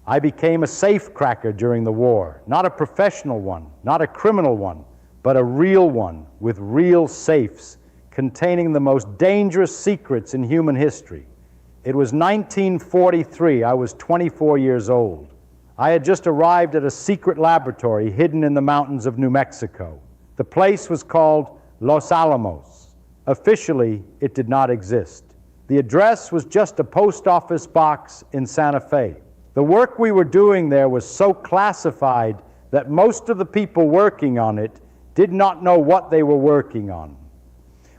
I became a safecracker during the war, not a professional one, not a criminal one, but a real one with real safes containing the most dangerous secrets in human history. It was 1943. I was 24 years old. I had just arrived at a secret laboratory hidden in the mountains of New Mexico. The place was called Los Alamos. Officially, it did not exist. The address was just a post office box in Santa Fe. The work we were doing there was so classified that most of the people working on it did not know what they were working on.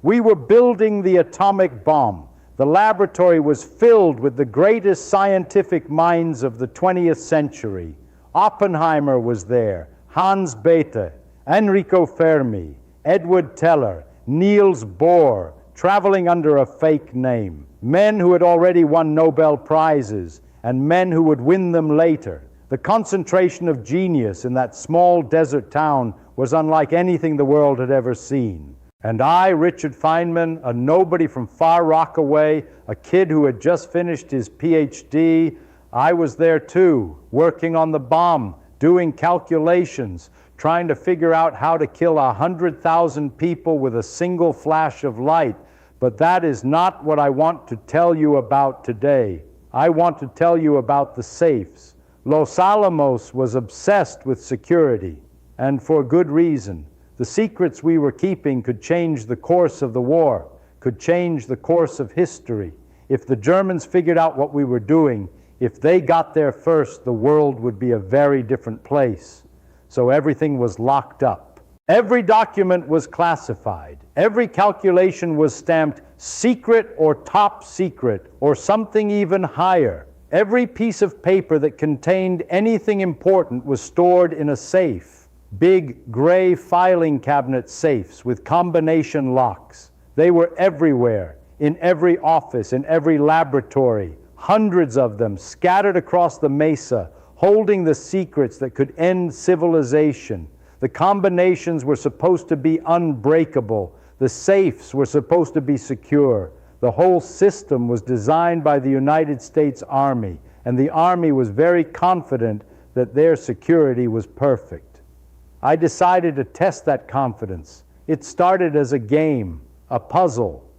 We were building the atomic bomb. The laboratory was filled with the greatest scientific minds of the 20th century. Oppenheimer was there, Hans Bethe, Enrico Fermi, Edward Teller, Niels Bohr, traveling under a fake name, men who had already won Nobel Prizes, and men who would win them later. The concentration of genius in that small desert town was unlike anything the world had ever seen. And I, Richard Feynman, a nobody from Far Rockaway, a kid who had just finished his PhD, I was there too, working on the bomb, doing calculations, trying to figure out how to kill 100,000 people with a single flash of light. But that is not what I want to tell you about today. I want to tell you about the safes. Los Alamos was obsessed with security, and for good reason. The secrets we were keeping could change the course of the war, could change the course of history. If the Germans figured out what we were doing, if they got there first, the world would be a very different place. So everything was locked up. Every document was classified. Every calculation was stamped secret or top secret or something even higher. Every piece of paper that contained anything important was stored in a safe. Big gray filing cabinet safes with combination locks. They were everywhere, in every office, in every laboratory, hundreds of them scattered across the mesa, holding the secrets that could end civilization. The combinations were supposed to be unbreakable. The safes were supposed to be secure. The whole system was designed by the United States Army, and the Army was very confident that their security was perfect. I decided to test that confidence. It started as a game, a puzzle.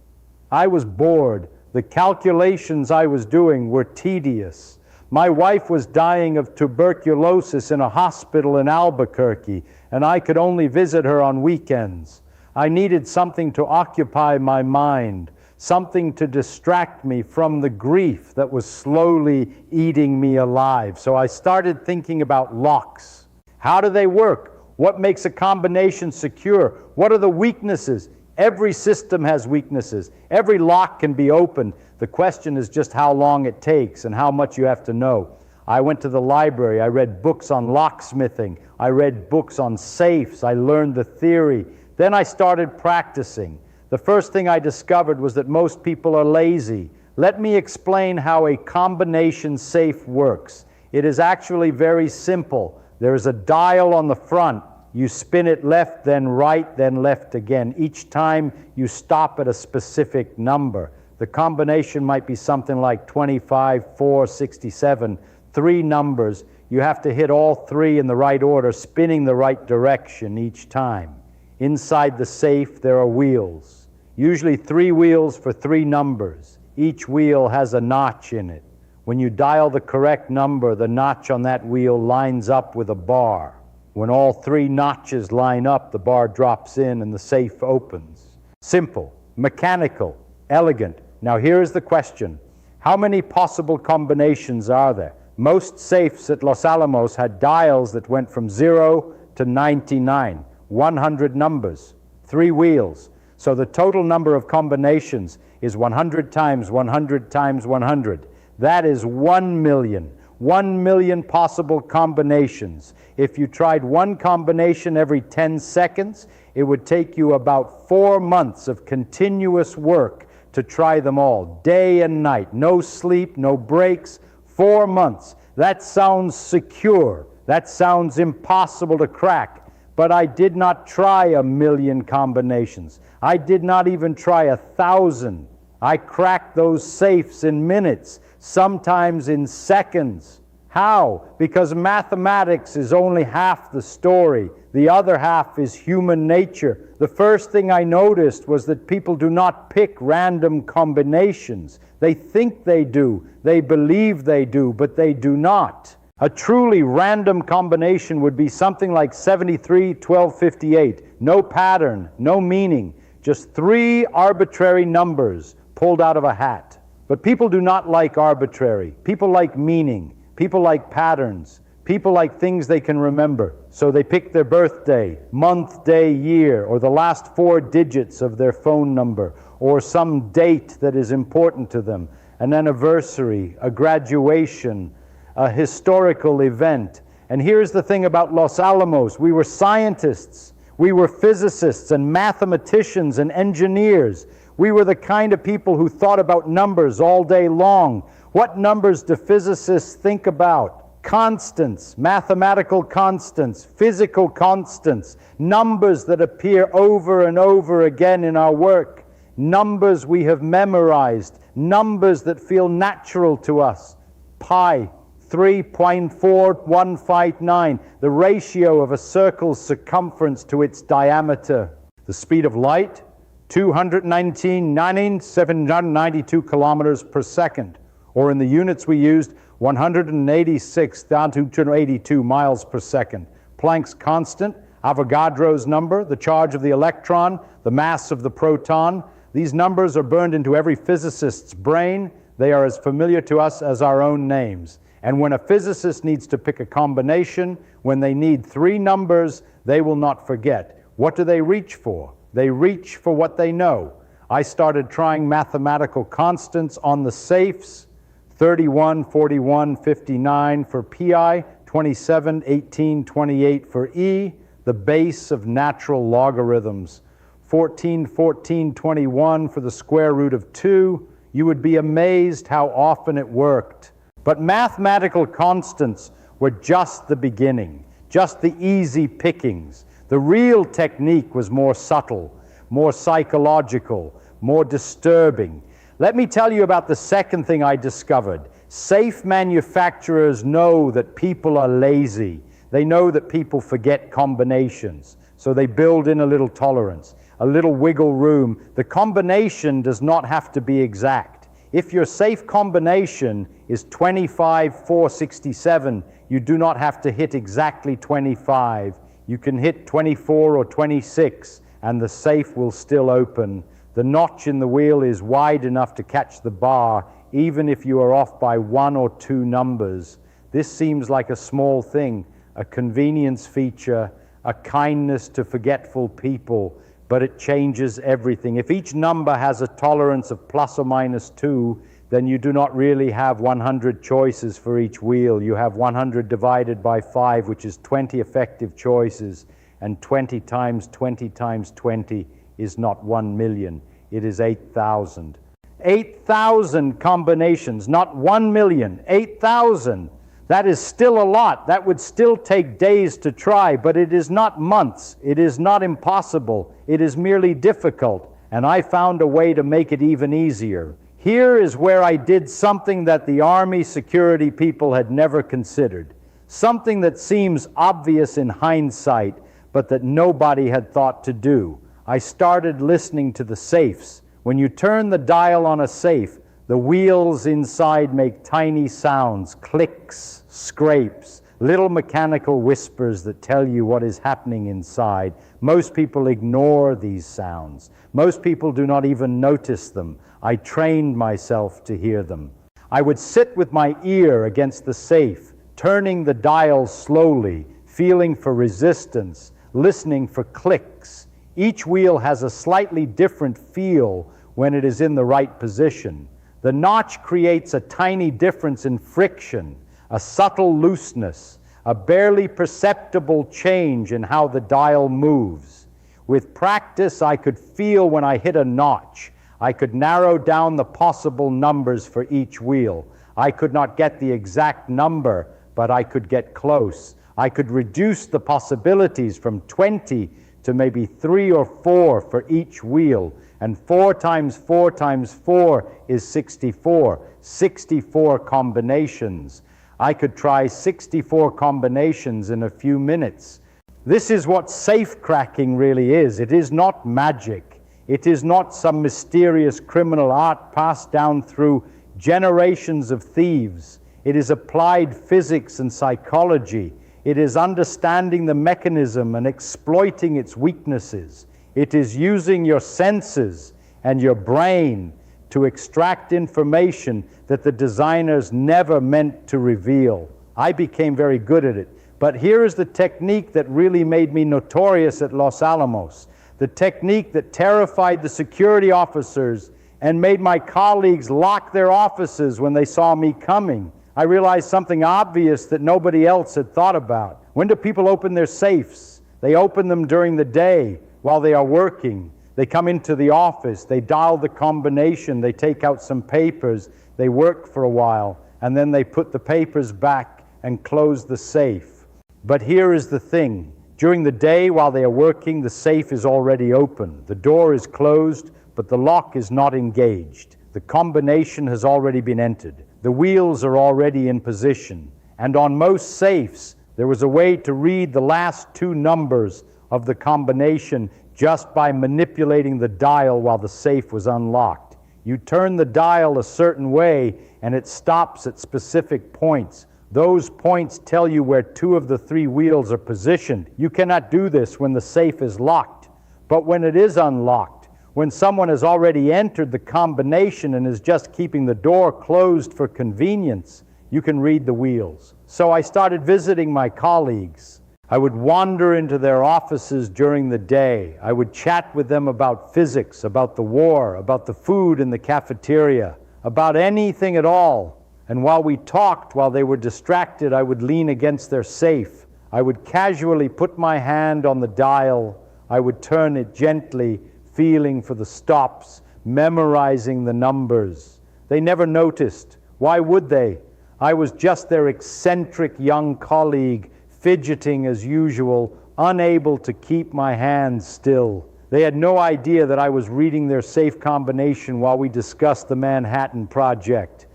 I was bored. The calculations I was doing were tedious. My wife was dying of tuberculosis in a hospital in Albuquerque, and I could only visit her on weekends. I needed something to occupy my mind, something to distract me from the grief that was slowly eating me alive. So I started thinking about locks. How do they work? What makes a combination secure? What are the weaknesses? Every system has weaknesses. Every lock can be opened. The question is just how long it takes and how much you have to know. I went to the library. I read books on locksmithing. I read books on safes. I learned the theory. Then I started practicing. The first thing I discovered was that most people are lazy. Let me explain how a combination safe works. It is actually very simple. There is a dial on the front. You spin it left, then right, then left again. Each time you stop at a specific number. The combination might be something like 25, 4, 67, 3 numbers. You have to hit all 3 in the right order, spinning the right direction each time. Inside the safe, there are wheels. Usually 3 wheels for 3 numbers. Each wheel has a notch in it. When you dial the correct number, the notch on that wheel lines up with a bar. When all 3 notches line up, the bar drops in and the safe opens. Simple, mechanical, elegant. Now here's the question. How many possible combinations are there? Most safes at Los Alamos had dials that went from 0 to 99, 100 numbers, 3 wheels. So the total number of combinations is 100 times 100 times 100. That is 1 million. 1 million possible combinations. If you tried one combination every 10 seconds, it would take you about 4 months of continuous work to try them all, day and night. No sleep, no breaks, 4 months. That sounds secure. That sounds impossible to crack. But I did not try 1 million combinations. I did not even try 1,000. I cracked those safes in minutes, sometimes in seconds. How? Because mathematics is only half the story. The other half is human nature. The first thing I noticed was that people do not pick random combinations. They think they do, they believe they do, but they do not. A truly random combination would be something like 73, 12, 58. No pattern, no meaning, just 3 arbitrary numbers pulled out of a hat. But people do not like arbitrary. People like meaning. People like patterns. People like things they can remember. So they pick their birthday, month, day, year, or the last 4 digits of their phone number, or some date that is important to them, an anniversary, a graduation, a historical event. And here's the thing about Los Alamos. We were scientists. We were physicists and mathematicians and engineers. We were the kind of people who thought about numbers all day long. What numbers do physicists think about? Constants, mathematical constants, physical constants, numbers that appear over and over again in our work, numbers we have memorized, numbers that feel natural to us. Pi, 3.4159, the ratio of a circle's circumference to its diameter. The speed of light, 219,792 kilometers per second, or in the units we used, 186 down to 282 miles per second. Planck's constant, Avogadro's number, the charge of the electron, the mass of the proton. These numbers are burned into every physicist's brain. They are as familiar to us as our own names. And when a physicist needs to pick a combination, when they need 3 numbers, they will not forget. What do they reach for? They reach for what they know. I started trying mathematical constants on the safes, 31, 41, 59 for pi, 27, 18, 28 for e, the base of natural logarithms, 14, 14, 21 for the square root of 2. You would be amazed how often it worked. But mathematical constants were just the beginning, just the easy pickings. The real technique was more subtle, more psychological, more disturbing. Let me tell you about the second thing I discovered. Safe manufacturers know that people are lazy. They know that people forget combinations. So they build in a little tolerance, a little wiggle room. The combination does not have to be exact. If your safe combination is 25, 467, you do not have to hit exactly 25. You can hit 24 or 26, and the safe will still open. The notch in the wheel is wide enough to catch the bar, even if you are off by 1 or 2 numbers. This seems like a small thing, a convenience feature, a kindness to forgetful people, but it changes everything. If each number has a tolerance of plus or minus 2, then you do not really have 100 choices for each wheel. You have 100 divided by 5, which is 20 effective choices, and 20 times 20 times 20 is not 1 million. It is 8,000. 8,000 combinations, not 1 million, 8,000. That is still a lot. That would still take days to try, but it is not months. It is not impossible. It is merely difficult, and I found a way to make it even easier. Here is where I did something that the Army security people had never considered, something that seems obvious in hindsight, but that nobody had thought to do. I started listening to the safes. When you turn the dial on a safe, the wheels inside make tiny sounds, clicks, scrapes, little mechanical whispers that tell you what is happening inside. Most people ignore these sounds. Most people do not even notice them. I trained myself to hear them. I would sit with my ear against the safe, turning the dial slowly, feeling for resistance, listening for clicks. Each wheel has a slightly different feel when it is in the right position. The notch creates a tiny difference in friction, a subtle looseness, a barely perceptible change in how the dial moves. With practice, I could feel when I hit a notch. I could narrow down the possible numbers for each wheel. I could not get the exact number, but I could get close. I could reduce the possibilities from 20 to maybe 3 or 4 for each wheel. And 4 times 4 times 4 is 64. 64 combinations. I could try 64 combinations in a few minutes. This is what safecracking really is. It is not magic. It is not some mysterious criminal art passed down through generations of thieves. It is applied physics and psychology. It is understanding the mechanism and exploiting its weaknesses. It is using your senses and your brain to extract information that the designers never meant to reveal. I became very good at it. But here is the technique that really made me notorious at Los Alamos. The technique that terrified the security officers and made my colleagues lock their offices when they saw me coming. I realized something obvious that nobody else had thought about. When do people open their safes? They open them during the day while they are working. They come into the office, they dial the combination, they take out some papers, they work for a while, and then they put the papers back and close the safe. But here is the thing. During the day while they are working, the safe is already open. The door is closed, but the lock is not engaged. The combination has already been entered. The wheels are already in position. And on most safes, there was a way to read the last two numbers of the combination just by manipulating the dial while the safe was unlocked. You turn the dial a certain way and it stops at specific points. Those points tell you where two of the three wheels are positioned. You cannot do this when the safe is locked. But when it is unlocked, when someone has already entered the combination and is just keeping the door closed for convenience, you can read the wheels. So I started visiting my colleagues. I would wander into their offices during the day. I would chat with them about physics, about the war, about the food in the cafeteria, about anything at all. And while we talked, while they were distracted, I would lean against their safe. I would casually put my hand on the dial. I would turn it gently, feeling for the stops, memorizing the numbers. They never noticed. Why would they? I was just their eccentric young colleague, fidgeting as usual, unable to keep my hands still. They had no idea that I was reading their safe combination while we discussed the Manhattan Project.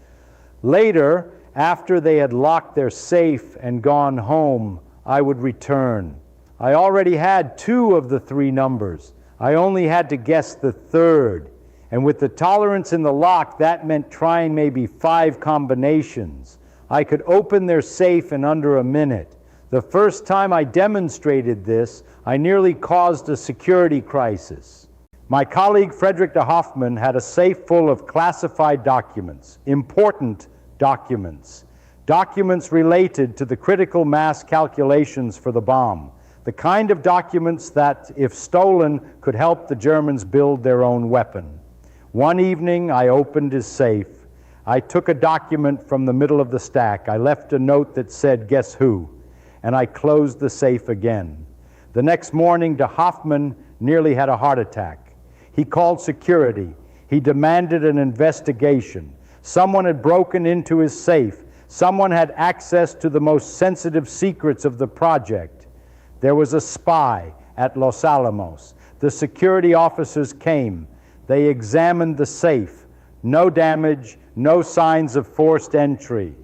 Later, after they had locked their safe and gone home, I would return. I already had two of the three numbers. I only had to guess the third. And with the tolerance in the lock, that meant trying maybe 5 combinations. I could open their safe in under a minute. The first time I demonstrated this, I nearly caused a security crisis. My colleague Frederick de Hoffman had a safe full of classified documents, important documents, documents related to the critical mass calculations for the bomb, the kind of documents that, if stolen, could help the Germans build their own weapon. One evening, I opened his safe. I took a document from the middle of the stack. I left a note that said, "Guess who?" And I closed the safe again. The next morning, de Hoffman nearly had a heart attack. He called security. He demanded an investigation. Someone had broken into his safe. Someone had access to the most sensitive secrets of the project. There was a spy at Los Alamos. The security officers came. They examined the safe. No damage, no signs of forced entry.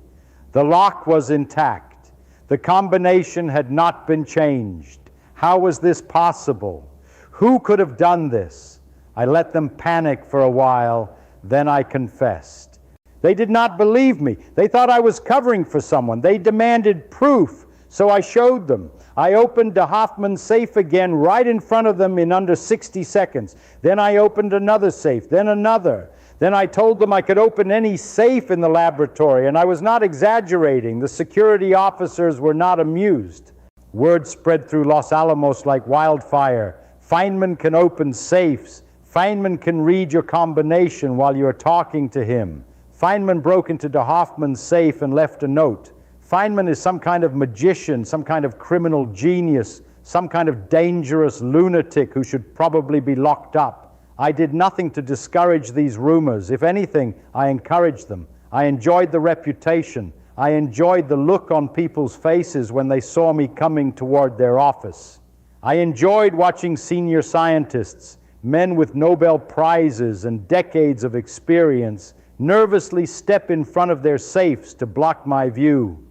The lock was intact. The combination had not been changed. How was this possible? Who could have done this? I let them panic for a while, then I confessed. They did not believe me. They thought I was covering for someone. They demanded proof, so I showed them. I opened de Hoffman's safe again right in front of them in under 60 seconds. Then I opened another safe, then another. Then I told them I could open any safe in the laboratory, and I was not exaggerating. The security officers were not amused. Word spread through Los Alamos like wildfire. Feynman can open safes. Feynman can read your combination while you are talking to him. Feynman broke into de Hoffman's safe and left a note. Feynman is some kind of magician, some kind of criminal genius, some kind of dangerous lunatic who should probably be locked up. I did nothing to discourage these rumors. If anything, I encouraged them. I enjoyed the reputation. I enjoyed the look on people's faces when they saw me coming toward their office. I enjoyed watching senior scientists, men with Nobel Prizes and decades of experience, nervously step in front of their safes to block my view.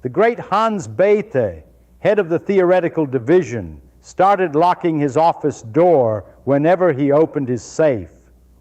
The great Hans Bethe, head of the theoretical division, started locking his office door whenever he opened his safe.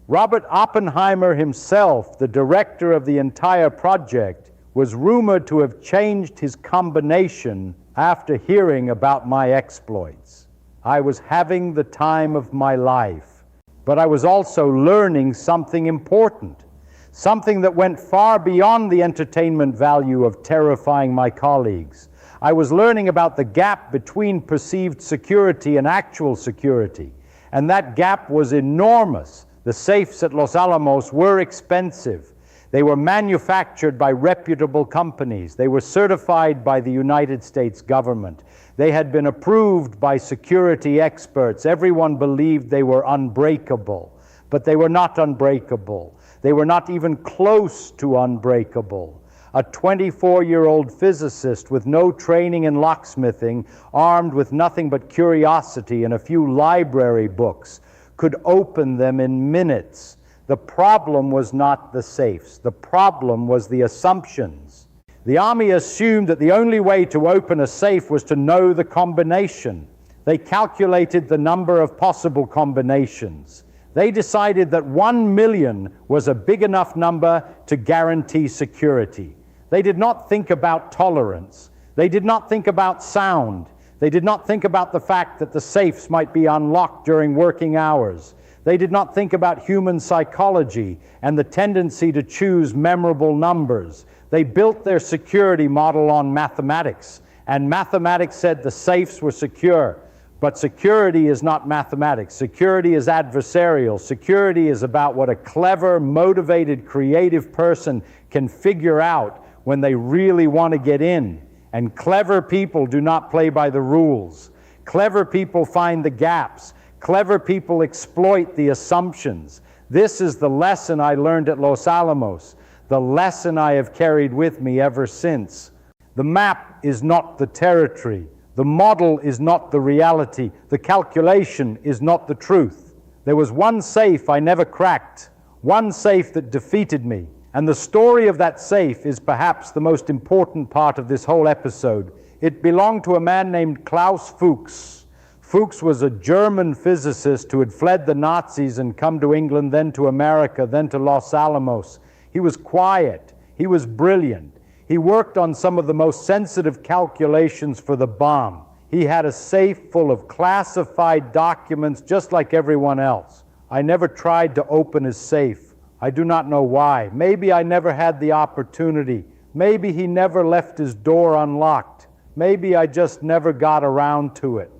Robert Oppenheimer himself, the director of the entire project, was rumored to have changed his combination after hearing about my exploits. I was having the time of my life, but I was also learning something important, something that went far beyond the entertainment value of terrifying my colleagues. I was learning about the gap between perceived security and actual security, and that gap was enormous. The safes at Los Alamos were expensive. They were manufactured by reputable companies. They were certified by the United States government. They had been approved by security experts. Everyone believed they were unbreakable, but they were not unbreakable. They were not even close to unbreakable. A 24-year-old physicist with no training in locksmithing, armed with nothing but curiosity and a few library books, could open them in minutes. The problem was not the safes. The problem was the assumptions. The Army assumed that the only way to open a safe was to know the combination. They calculated the number of possible combinations. They decided that 1 million was a big enough number to guarantee security. They did not think about tolerance. They did not think about sound. They did not think about the fact that the safes might be unlocked during working hours. They did not think about human psychology and the tendency to choose memorable numbers. They built their security model on mathematics, and mathematics said the safes were secure. But security is not mathematics. Security is adversarial. Security is about what a clever, motivated, creative person can figure out when they really want to get in. And clever people do not play by the rules. Clever people find the gaps. Clever people exploit the assumptions. This is the lesson I learned at Los Alamos, the lesson I have carried with me ever since. The map is not the territory. The model is not the reality. The calculation is not the truth. There was one safe I never cracked, one safe that defeated me. And the story of that safe is perhaps the most important part of this whole episode. It belonged to a man named Klaus Fuchs. Fuchs was a German physicist who had fled the Nazis and come to England, then to America, then to Los Alamos. He was quiet. He was brilliant. He worked on some of the most sensitive calculations for the bomb. He had a safe full of classified documents just like everyone else. I never tried to open his safe. I do not know why. Maybe I never had the opportunity. Maybe he never left his door unlocked. Maybe I just never got around to it.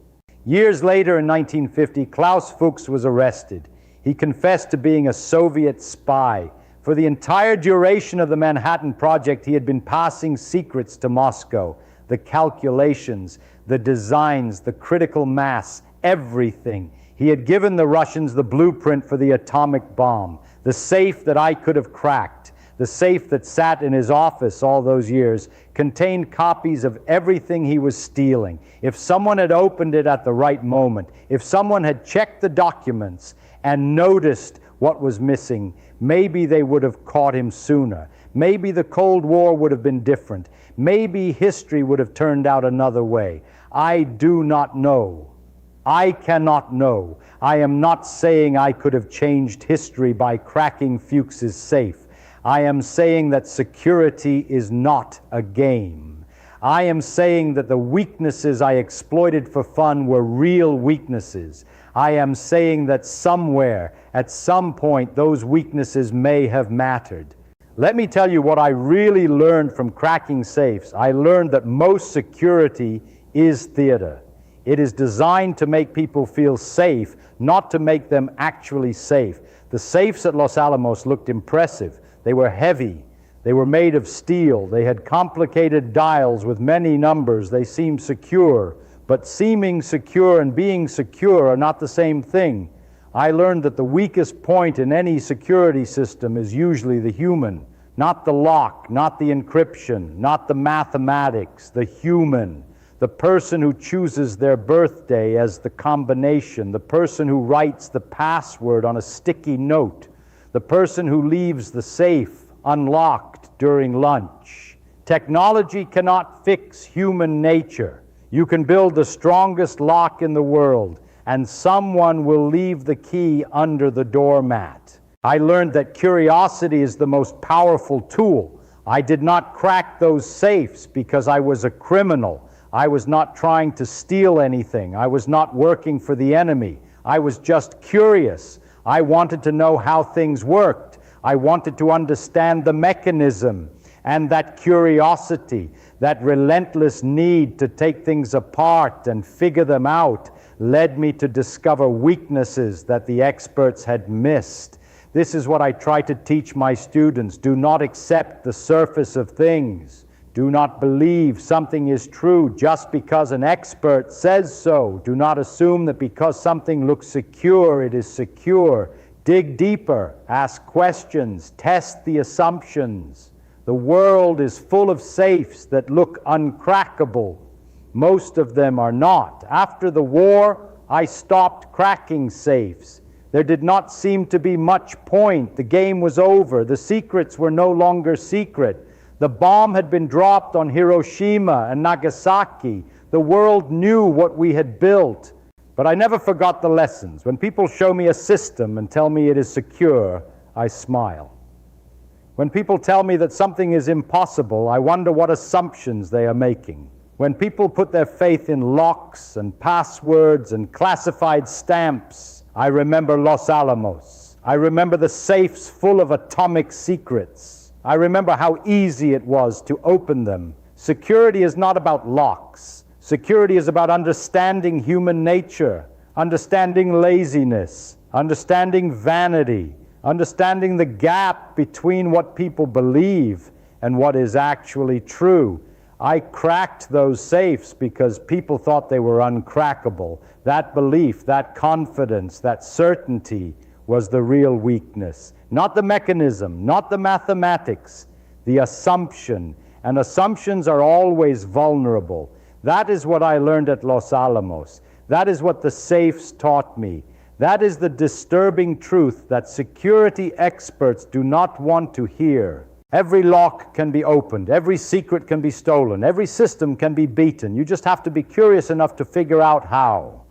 Years later, in 1950, Klaus Fuchs was arrested. He confessed to being a Soviet spy. For the entire duration of the Manhattan Project, he had been passing secrets to Moscow. The calculations, the designs, the critical mass, everything. He had given the Russians the blueprint for the atomic bomb. The safe that I could have cracked, the safe that sat in his office all those years, contained copies of everything he was stealing. If someone had opened it at the right moment, if someone had checked the documents and noticed what was missing, maybe they would have caught him sooner. Maybe the Cold War would have been different. Maybe history would have turned out another way. I do not know. I cannot know. I am not saying I could have changed history by cracking Fuchs's safe. I am saying that security is not a game. I am saying that the weaknesses I exploited for fun were real weaknesses. I am saying that somewhere, at some point, those weaknesses may have mattered. Let me tell you what I really learned from cracking safes. I learned that most security is theater. It is designed to make people feel safe, not to make them actually safe. The safes at Los Alamos looked impressive. They were heavy. They were made of steel. They had complicated dials with many numbers. They seemed secure. But seeming secure and being secure are not the same thing. I learned that the weakest point in any security system is usually the human, not the lock, not the encryption, not the mathematics, the human. The person who chooses their birthday as the combination, the person who writes the password on a sticky note, the person who leaves the safe unlocked during lunch. Technology cannot fix human nature. You can build the strongest lock in the world, and someone will leave the key under the doormat. I learned that curiosity is the most powerful tool. I did not crack those safes because I was a criminal. I was not trying to steal anything. I was not working for the enemy. I was just curious. I wanted to know how things worked. I wanted to understand the mechanism. And that curiosity, that relentless need to take things apart and figure them out, led me to discover weaknesses that the experts had missed. This is what I try to teach my students. Do not accept the surface of things. Do not believe something is true just because an expert says so. Do not assume that because something looks secure, it is secure. Dig deeper, ask questions, test the assumptions. The world is full of safes that look uncrackable. Most of them are not. After the war, I stopped cracking safes. There did not seem to be much point. The game was over. The secrets were no longer secret. The bomb had been dropped on Hiroshima and Nagasaki. The world knew what we had built. But I never forgot the lessons. When people show me a system and tell me it is secure, I smile. When people tell me that something is impossible, I wonder what assumptions they are making. When people put their faith in locks and passwords and classified stamps, I remember Los Alamos. I remember the safes full of atomic secrets. I remember how easy it was to open them. Security is not about locks. Security is about understanding human nature, understanding laziness, understanding vanity, understanding the gap between what people believe and what is actually true. I cracked those safes because people thought they were uncrackable. That belief, that confidence, that certainty was the real weakness. Not the mechanism, not the mathematics, the assumption. And assumptions are always vulnerable. That is what I learned at Los Alamos. That is what the safes taught me. That is the disturbing truth that security experts do not want to hear. Every lock can be opened. Every secret can be stolen. Every system can be beaten. You just have to be curious enough to figure out how.